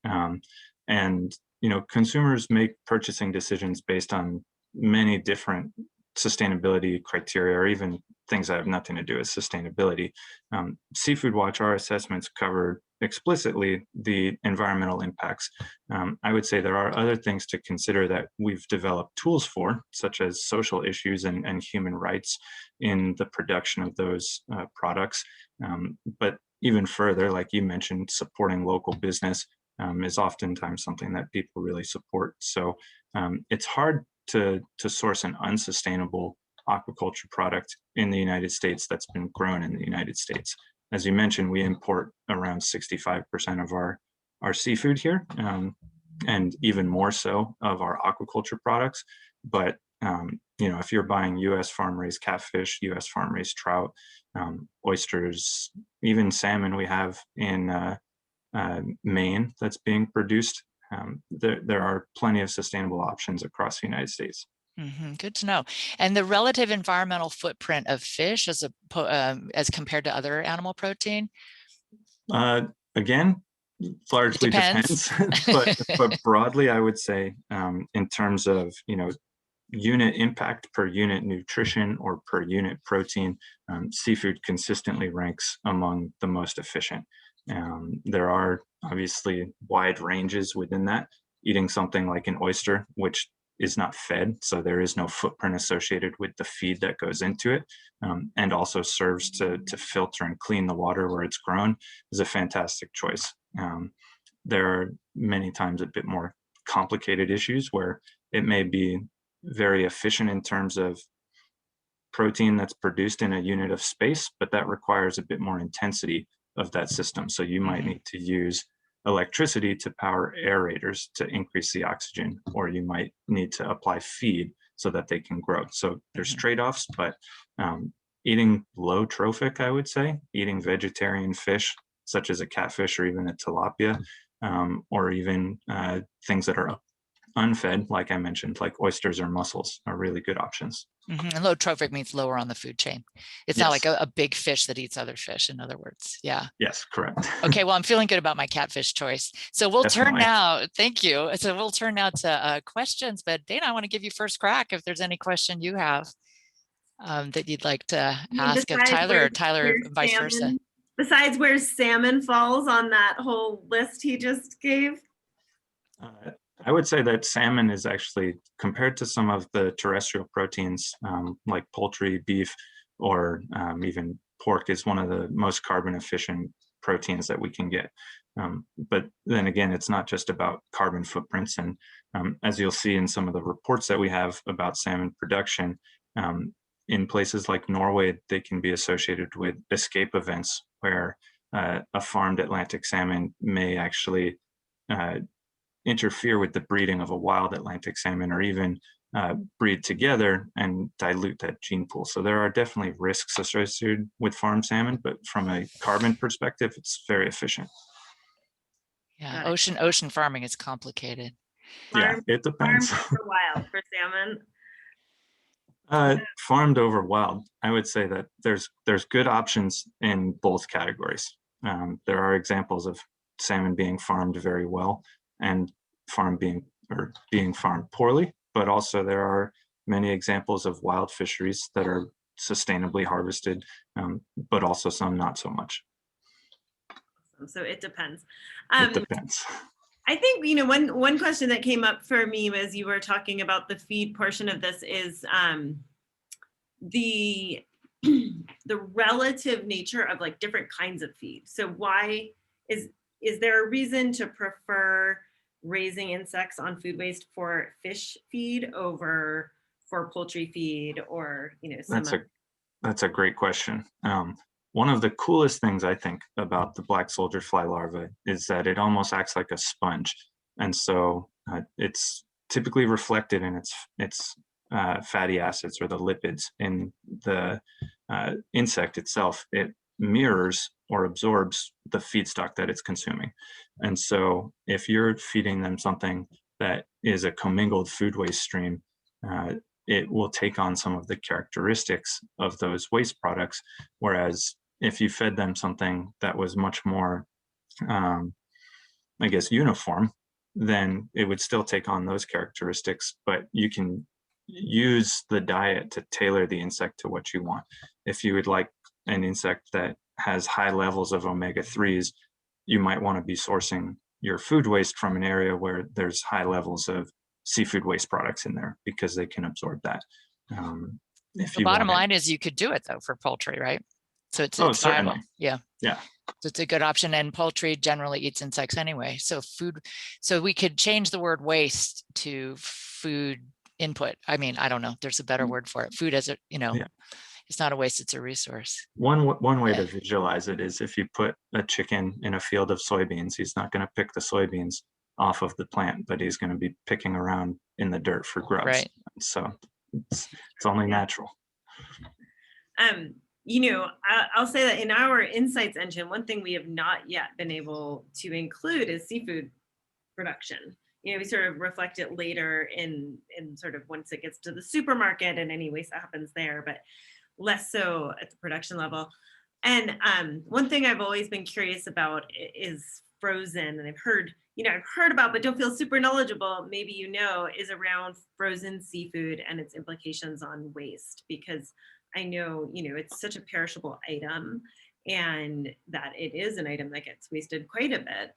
And you know, consumers make purchasing decisions based on many different sustainability criteria, or even things that have nothing to do with sustainability. Seafood Watch, our assessments cover explicitly the environmental impacts. I would say there are other things to consider that we've developed tools for, such as social issues and human rights in the production of those products. But even further, like you mentioned, supporting local business is oftentimes something that people really support. So it's hard to source an unsustainable aquaculture product in the United States that's been grown in the United States. As you mentioned, we import around 65% of our seafood here, and even more so of our aquaculture products. But you know, if you're buying U.S. farm-raised catfish, U.S. farm-raised trout, oysters, even salmon, we have in Maine that's being produced. There are plenty of sustainable options across the United States. Good to know. And the relative environmental footprint of fish as compared to other animal protein? Again, largely depends. but broadly, I would say in terms of, you know, unit impact per unit nutrition or per unit protein, seafood consistently ranks among the most efficient. There are obviously wide ranges within that. Eating something like an oyster, which is not fed, so there is no footprint associated with the feed that goes into it, and also serves to filter and clean the water where it's grown, is a fantastic choice. There are many times a bit more complicated issues where it may be very efficient in terms of protein that's produced in a unit of space, but that requires a bit more intensity of that system. So you might need to use electricity to power aerators to increase the oxygen, or you might need to apply feed so that they can grow. So there's trade-offs, but eating low trophic, I would say, eating vegetarian fish, such as a catfish or even a tilapia, or even things that are unfed, like I mentioned, like oysters or mussels, are really good options. And low trophic means lower on the food chain. It's not like a big fish that eats other fish, in other words. Yeah. Yes, correct. Okay, well, I'm feeling good about my catfish choice. So we'll turn now, thank you. So we'll turn now to questions, but Dana, I want to give you first crack if there's any question you have that you'd like to ask of Tyler, or Tyler vice versa. Besides where salmon falls on that whole list he just gave? I would say that salmon is actually, compared to some of the terrestrial proteins like poultry, beef, or even pork, is one of the most carbon efficient proteins that we can get. But then again, it's not just about carbon footprints. And as you'll see in some of the reports that we have about salmon production, in places like Norway, they can be associated with escape events where a farmed Atlantic salmon may actually interfere with the breeding of a wild Atlantic salmon, or even breed together and dilute that gene pool. So there are definitely risks associated with farm salmon, but from a carbon perspective, it's very efficient. Yeah, ocean farming is complicated. Yeah, it depends. Farmed over wild for salmon. Farmed over wild, I would say that there's good options in both categories. There are examples of salmon being farmed very well and being farmed poorly, but also there are many examples of wild fisheries that are sustainably harvested, but also some not so much. So it depends. It depends. I think, you know, one question that came up for me as you were talking about the feed portion of this is the relative nature of like different kinds of feed. So why is there a reason to prefer raising insects on food waste for fish feed over for poultry feed, or, you know, That's a great question. one of the coolest things I think about the black soldier fly larva is that it almost acts like a sponge. And so it's typically reflected in its fatty acids or the lipids in the insect itself. It mirrors or absorbs the feedstock that it's consuming. And so if you're feeding them something that is a commingled food waste stream, it will take on some of the characteristics of those waste products. Whereas if you fed them something that was much more, I guess, uniform, then it would still take on those characteristics, but you can use the diet to tailor the insect to what you want. If you would like an insect that has high levels of omega-3s, you might want to be sourcing your food waste from an area where there's high levels of seafood waste products in there because they can absorb that. The bottom line is you could do it though for poultry, right? So it's viable. Yeah. Yeah. So it's a good option, and poultry generally eats insects anyway. So we could change the word waste to food input. I mean, I don't know. There's a better word for it. Food as a, it's not a waste, it's a resource. One way to visualize it is if you put a chicken in a field of soybeans, he's not going to pick the soybeans off of the plant, but he's going to be picking around in the dirt for grubs. Right. So it's only natural. I'll say that in our insights engine, one thing we have not yet been able to include is seafood production. We sort of reflect it later in sort of once it gets to the supermarket and any waste that happens there, but less so at the production level. And one thing I've always been curious about is frozen, and I've heard about, but don't feel super knowledgeable, maybe is around frozen seafood and its implications on waste, because I know, it's such a perishable item, and that it is an item that gets wasted quite a bit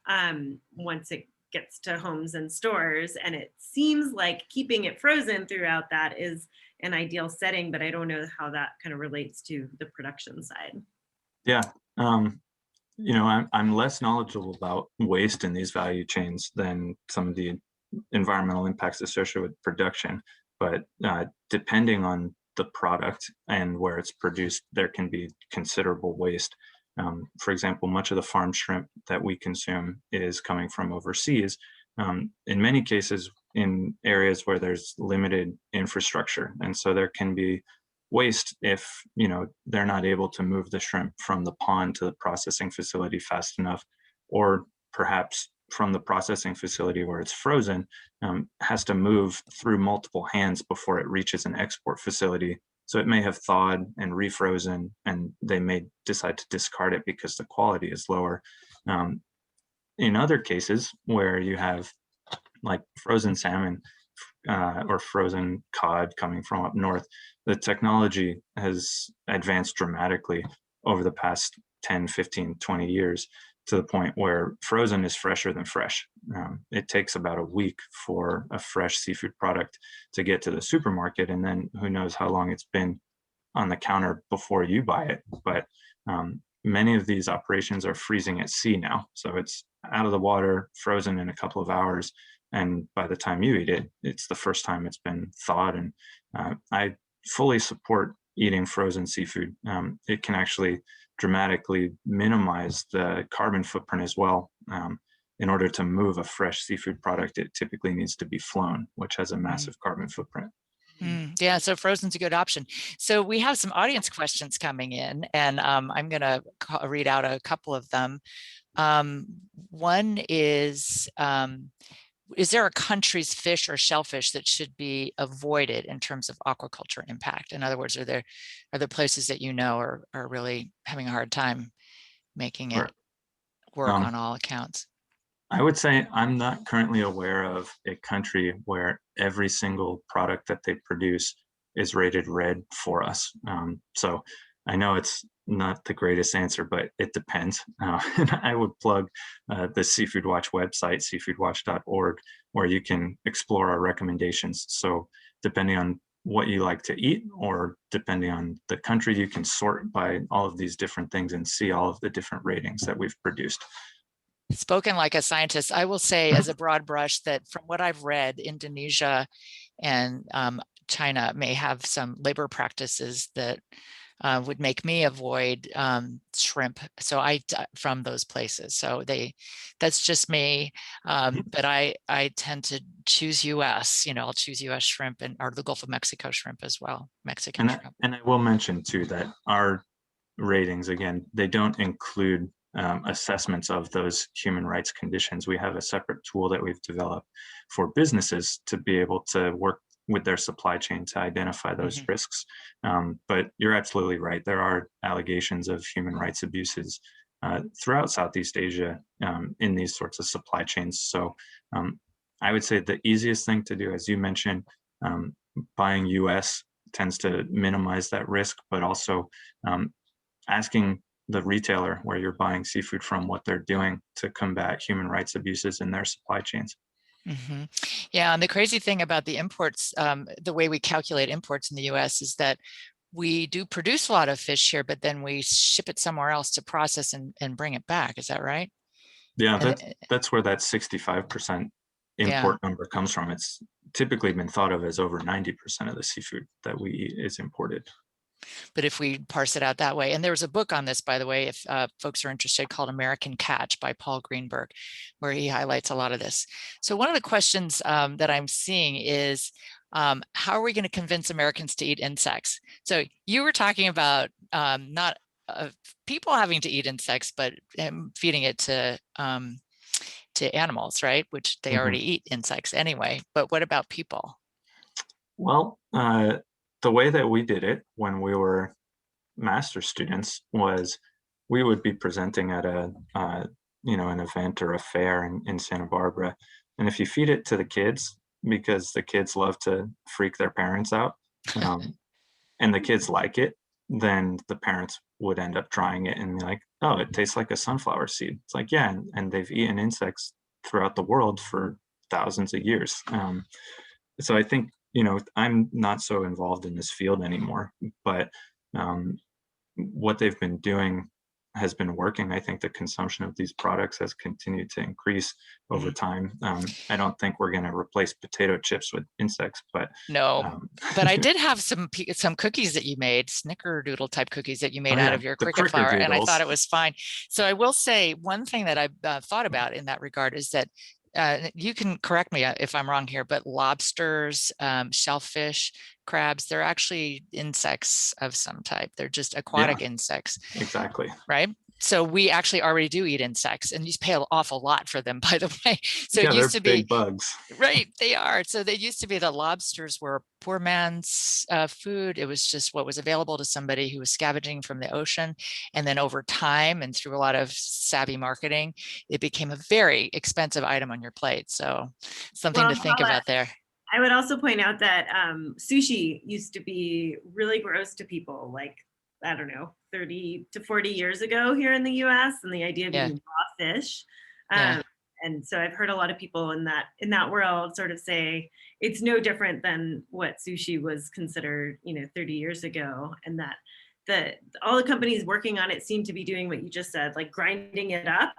once it gets to homes and stores. And it seems like keeping it frozen throughout that is an ideal setting, but I don't know how that kind of relates to the production side. Yeah. I'm less knowledgeable about waste in these value chains than some of the environmental impacts associated with production, but depending on the product and where it's produced, there can be considerable waste. For example, much of the farm shrimp that we consume is coming from overseas, in many cases in areas where there's limited infrastructure. And so there can be waste if they're not able to move the shrimp from the pond to the processing facility fast enough, or perhaps from the processing facility where it's frozen has to move through multiple hands before it reaches an export facility. So it may have thawed and refrozen, and they may decide to discard it because the quality is lower. In other cases where you have like frozen salmon or frozen cod coming from up north, the technology has advanced dramatically over the past 10, 15, 20 years to the point where frozen is fresher than fresh. It takes about a week for a fresh seafood product to get to the supermarket, and then who knows how long it's been on the counter before you buy it. But many of these operations are freezing at sea now. So it's out of the water, frozen in a couple of hours, and by the time you eat it, it's the first time it's been thawed. And I fully support eating frozen seafood. It can actually dramatically minimize the carbon footprint as well. In order to move a fresh seafood product, it typically needs to be flown, which has a massive carbon footprint. Yeah, so frozen's a good option. So we have some audience questions coming in, and I'm going to read out a couple of them. One is there a country's fish or shellfish that should be avoided in terms of aquaculture impact? In other words, are there places that are really having a hard time making it work on all accounts? I would say I'm not currently aware of a country where every single product that they produce is rated red for us. So I know it's not the greatest answer, but it depends. And I would plug the Seafood Watch website, seafoodwatch.org, where you can explore our recommendations. So depending on what you like to eat, or depending on the country, you can sort by all of these different things and see all of the different ratings that we've produced. Spoken like a scientist, I will say as a broad brush that from what I've read, Indonesia and China may have some labor practices that would make me avoid shrimp. So from those places. So that's just me. But I tend to choose US, I'll choose US shrimp or the Gulf of Mexico shrimp as well, Mexican shrimp. And I will mention too that our ratings, again, they don't include assessments of those human rights conditions. We have a separate tool that we've developed for businesses to be able to work with their supply chain to identify those risks. But you're absolutely right. There are allegations of human rights abuses throughout Southeast Asia in these sorts of supply chains. So I would say the easiest thing to do, as you mentioned, buying US tends to minimize that risk, but also asking the retailer where you're buying seafood from what they're doing to combat human rights abuses in their supply chains. Yeah, and the crazy thing about the imports, the way we calculate imports in the US is that we do produce a lot of fish here, but then we ship it somewhere else to process and bring it back. Is that right? Yeah, that's where that 65% import number comes from. It's typically been thought of as over 90% of the seafood that we eat is imported. But if we parse it out that way, and there was a book on this, by the way, if folks are interested, called American Catch by Paul Greenberg, where he highlights a lot of this. So one of the questions that I'm seeing is, how are we going to convince Americans to eat insects? So you were talking about not people having to eat insects, but feeding it to animals, right? Which they already eat insects anyway. But what about people? Well, the way that we did it when we were master's students was we would be presenting at an event or a fair in Santa Barbara. And if you feed it to the kids, because the kids love to freak their parents out, and the kids like it, then the parents would end up trying it and be like, oh, it tastes like a sunflower seed. It's like, yeah, and they've eaten insects throughout the world for thousands of years. So I think, I'm not so involved in this field anymore, but what they've been doing has been working. I think the consumption of these products has continued to increase over time. I don't think we're going to replace potato chips with insects, but no. But I did have some cookies that you made, snickerdoodle type cookies that you made out of your cricket flour, and I thought it was fine. So I will say one thing that I've thought about in that regard is that you can correct me if I'm wrong here, but lobsters, shellfish, crabs, they're actually insects of some type. They're just aquatic insects. Exactly. Right. So we actually already do eat insects, and you pay an awful lot for them, by the way. So it used to be big bugs. Right, they are. So they used to be that lobsters were poor man's food. It was just what was available to somebody who was scavenging from the ocean. And then over time and through a lot of savvy marketing, it became a very expensive item on your plate. So something to think about there. I would also point out that sushi used to be really gross to people, like, I don't know, 30 to 40 years ago here in the US, and the idea of eating raw fish. And so I've heard a lot of people in that world sort of say it's no different than what sushi was considered, 30 years ago, and that all the companies working on it seem to be doing what you just said, like grinding it up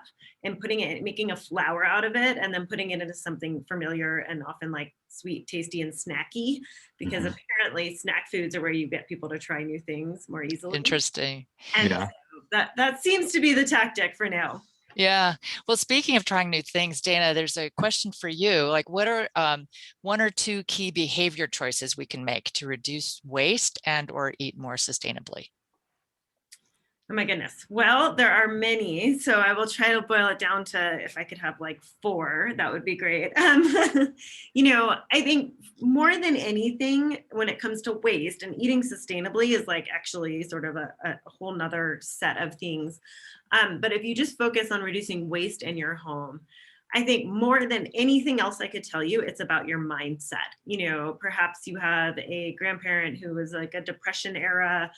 and making a flour out of it, and then putting it into something familiar and often like sweet, tasty, and snacky, because apparently snack foods are where you get people to try new things more easily. Interesting. And so that seems to be the tactic for now. Yeah. Well, speaking of trying new things, Dana, there's a question for you. Like, what are one or two key behavior choices we can make to reduce waste and or eat more sustainably? Oh my goodness. Well, there are many, so I will try to boil it down to, if I could have like 4, that would be great. I think more than anything, when it comes to waste, and eating sustainably is like actually sort of a whole nother set of things. But if you just focus on reducing waste in your home, I think more than anything else I could tell you, it's about your mindset. Perhaps you have a grandparent who was like a Depression era,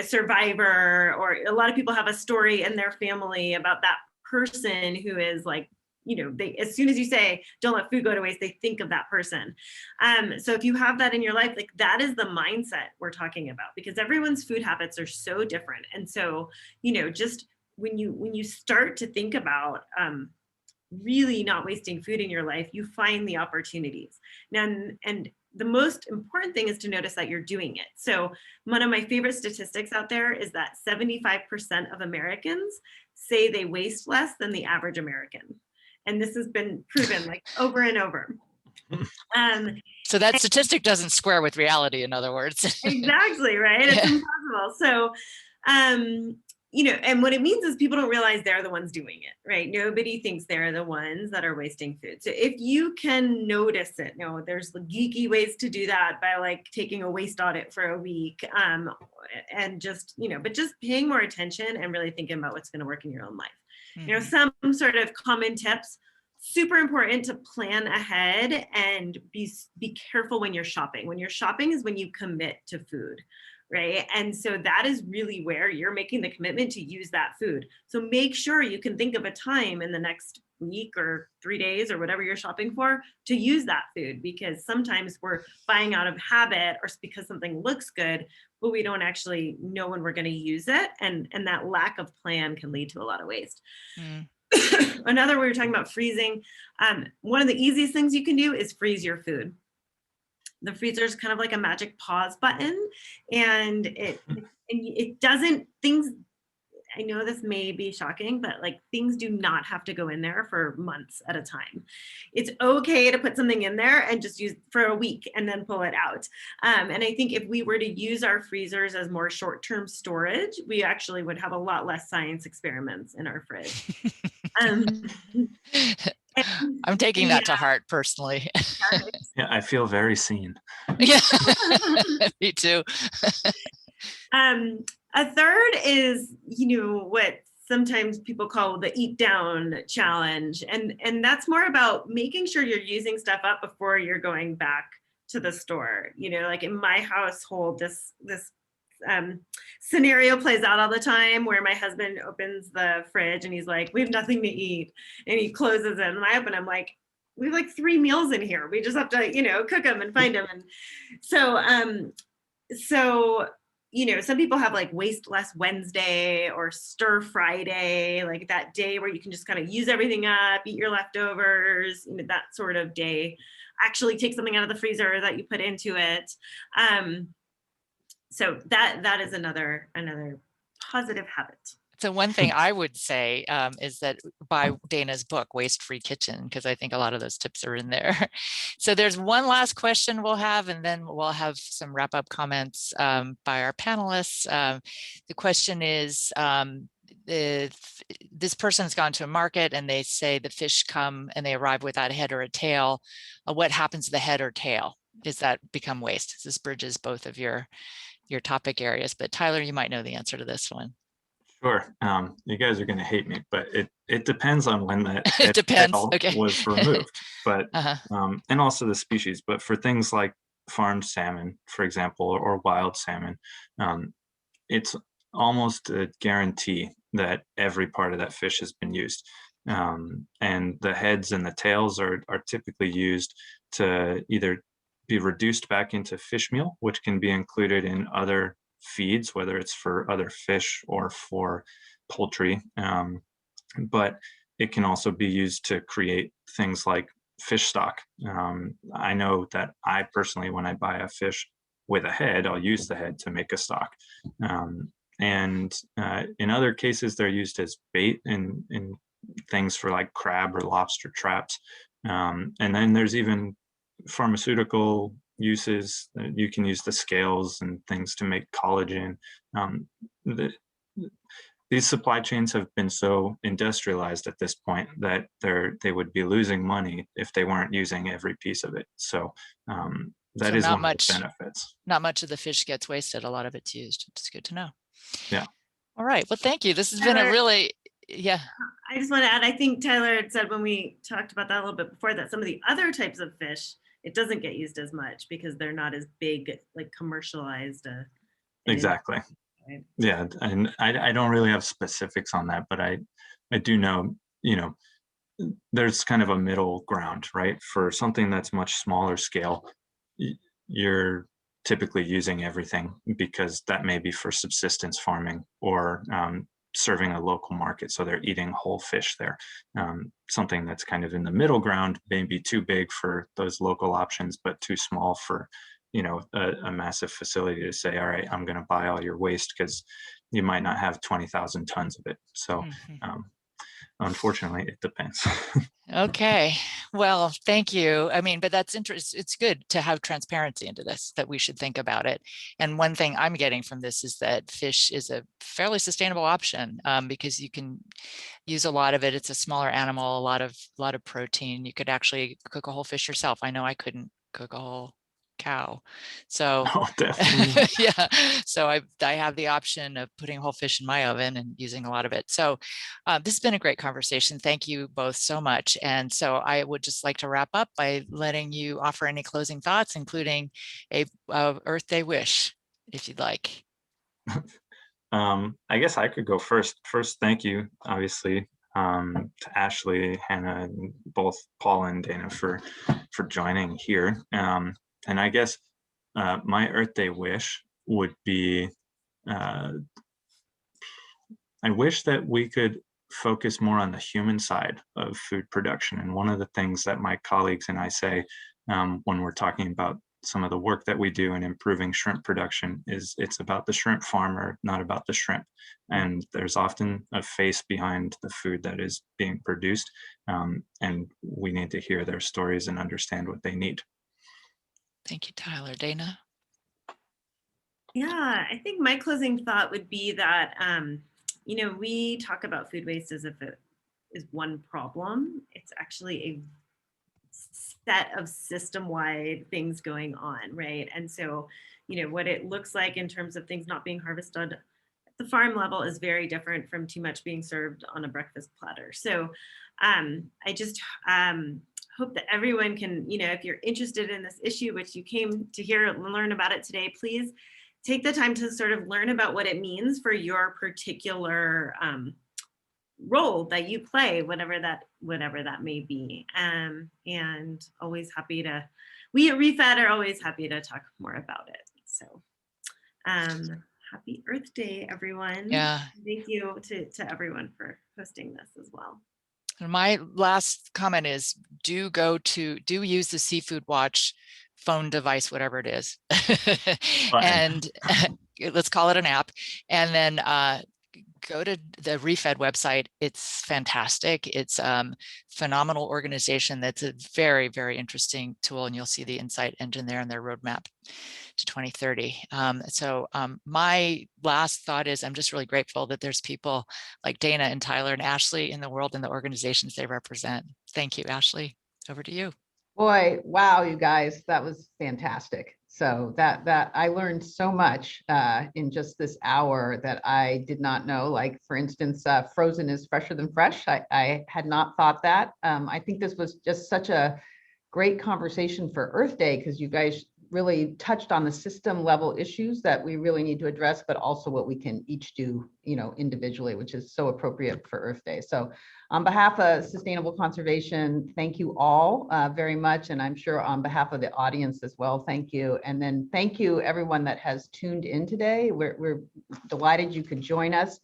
survivor, or a lot of people have a story in their family about that person who is like, they, as soon as you say, don't let food go to waste, they think of that person. So if you have that in your life, like that is the mindset we're talking about, because everyone's food habits are so different. And so, just when you start to think about, really not wasting food in your life, you find the opportunities. Now, and the most important thing is to notice that you're doing it. So one of my favorite statistics out there is that 75% of Americans say they waste less than the average American. And this has been proven like over and over. So that statistic doesn't square with reality, in other words. Exactly, right? It's impossible. So, you know, and what it means is people don't realize they're the ones doing it, right? Nobody thinks they're the ones that are wasting food. So if you can notice it, you know, there's geeky ways to do that by like taking a waste audit for a week, and just, you know, but just paying more attention and really thinking about what's going to work in your own life. You know, some sort of common tips. Super important to plan ahead and be careful when you're shopping. When you're shopping is when you commit to food, right? And so that is really where you're making the commitment to use that food. So make sure you can think of a time in the next week or 3 days or whatever you're shopping for to use that food, because sometimes we're buying out of habit or because something looks good, but we don't actually know when we're going to use it. And that lack of plan can lead to a lot of waste. Another, we were talking about freezing. One of the easiest things you can do is freeze your food. The freezer is kind of like a magic pause button, and it doesn't, things, I know this may be shocking, but like things do not have to go in there for months at a time. It's okay to put something in there and just use for a week and then pull it out. And I think if we were to use our freezers as more short-term storage, we actually would have a lot less science experiments in our fridge. I'm taking that to heart personally. Yeah, I feel very seen. Yeah, me too. A third is, you know, what sometimes people call the eat down challenge. And that's more about making sure you're using stuff up before you're going back to the store. You know, like in my household, this scenario plays out all the time where my husband opens the fridge and he's like, we have nothing to eat. And he closes it and I open, I'm like, we have like 3 meals in here. We just have to, you know, cook them and find them. And so, you know, some people have like Waste Less Wednesday or Stir Friday, like that day where you can just kind of use everything up, eat your leftovers, you know, that sort of day. Actually take something out of the freezer that you put into it. So that is another positive habit. So one thing I would say is that buy Dana's book, Waste Free Kitchen, because I think a lot of those tips are in there. So there's one last question we'll have, and then we'll have some wrap up comments by our panelists. The question is, this person's gone to a market and they say the fish come and they arrive without a head or a tail. What happens to the head or tail? Does that become waste? This bridges both of your topic areas, but Tyler, you might know the answer to this one. Sure. You guys are going to hate me, but it depends on when that It depends. tail Okay. was removed, but and also the species. But for things like farmed salmon, for example, or wild salmon, it's almost a guarantee that every part of that fish has been used. And the heads and the tails are typically used to either be reduced back into fish meal, which can be included in other feeds, whether it's for other fish or for poultry. But it can also be used to create things like fish stock. I know that I personally, when I buy a fish with a head, I'll use the head to make a stock. And in other cases, they're used as bait in things for like crab or lobster traps. And then there's even pharmaceutical uses. You can use the scales and things to make collagen. These supply chains have been so industrialized at this point that they would be losing money if they weren't using every piece of it. So that is one of the benefits. Not much of the fish gets wasted. A lot of it's used. It's good to know. Yeah. All right. Well, thank you. This has been a really, yeah. I just want to add, I think Tyler had said when we talked about that a little bit before, that some of the other types of fish, it doesn't get used as much because they're not as big, like commercialized. Exactly. Right? Yeah. And I don't really have specifics on that, but I do know, you know, there's kind of a middle ground, right? For something that's much smaller scale, you're typically using everything because that may be for subsistence farming or serving a local market. So they're eating whole fish there. Something that's kind of in the middle ground, maybe too big for those local options, but too small for, you know, a massive facility to say, all right, I'm going to buy all your waste, because you might not have 20,000 tons of it. So unfortunately, it depends. Okay, well, thank you. I mean, but that's interesting. It's good to have transparency into this, that we should think about it. And one thing I'm getting from this is that fish is a fairly sustainable option, because you can use a lot of it. It's a smaller animal, a lot of protein. You could actually cook a whole fish yourself. I know I couldn't cook a whole cow. So Oh, definitely. yeah, so I have the option of putting a whole fish in my oven and using a lot of it. So this has been a great conversation. Thank you both so much. And so I would just like to wrap up by letting you offer any closing thoughts, including a Earth Day wish, if you'd like. I guess I could go first. First, thank you, obviously, to Ashley, Hannah, and both Paula and Dana for joining here. And I guess my Earth Day wish would be, I wish that we could focus more on the human side of food production. And one of the things that my colleagues and I say when we're talking about some of the work that we do in improving shrimp production is it's about the shrimp farmer, not about the shrimp. And there's often a face behind the food that is being produced. And we need to hear their stories and understand what they need. Thank you, Tyler. Dana? Yeah, I think my closing thought would be that, you know, we talk about food waste as if it is one problem. It's actually a set of system-wide things going on, right? And so, you know, what it looks like in terms of things not being harvested at the farm level is very different from too much being served on a breakfast platter. So I just hope that everyone can, you know, if you're interested in this issue, which you came to hear and learn about it today, please take the time to sort of learn about what it means for your particular role that you play, whatever that may be. And always happy to, we at ReFed are always happy to talk more about it. So happy Earth Day, everyone. Yeah. Thank you to everyone for hosting this as well. And my last comment is do use the Seafood Watch phone device, whatever it is. And let's call it an app. And then go to the ReFed website. It's fantastic. It's phenomenal organization. That's a very, very interesting tool. And you'll see the insight engine there and their roadmap to 2030. So my last thought is I'm just really grateful that there's people like Dana and Tyler and Ashley in the world and the organizations they represent. Thank you, Ashley. Over to you. Boy, wow, you guys, that was fantastic. So that I learned so much in just this hour that I did not know. Like, for instance, frozen is fresher than fresh. I had not thought that. I think this was just such a great conversation for Earth Day, because you guys really touched on the system level issues that we really need to address, but also what we can each do, you know, individually, which is so appropriate for Earth Day. So on behalf of Sustainable Conservation, thank you all very much. And I'm sure on behalf of the audience as well, thank you. And then thank you everyone that has tuned in today. We're delighted you could join us.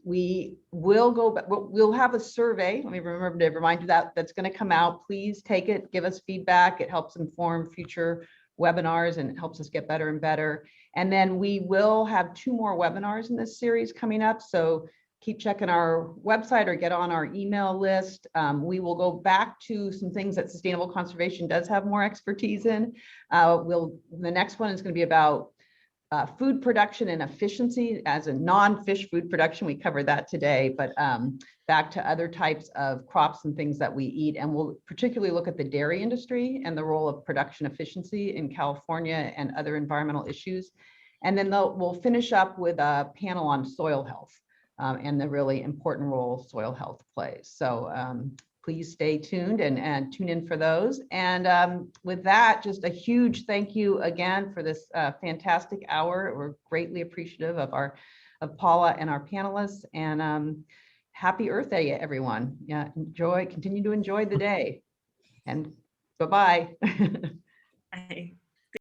We will go back, we'll have a survey. Let me remember to remind you that that's going to come out. Please take it, give us feedback. It helps inform future webinars and it helps us get better and better. And then we will have 2 more webinars in this series coming up. So keep checking our website or get on our email list. We will go back to some things that Sustainable Conservation does have more expertise in. The next one is going to be about food production and efficiency as a non-fish food production. We covered that today, but back to other types of crops and things that we eat. And we'll particularly look at the dairy industry and the role of production efficiency in California and other environmental issues. And then we'll finish up with a panel on soil health and the really important role soil health plays. So please stay tuned and tune in for those. And with that, just a huge thank you again for this fantastic hour. We're greatly appreciative of Paula and our panelists. And happy Earth Day, everyone. Yeah, continue to enjoy the day. And bye-bye. Bye.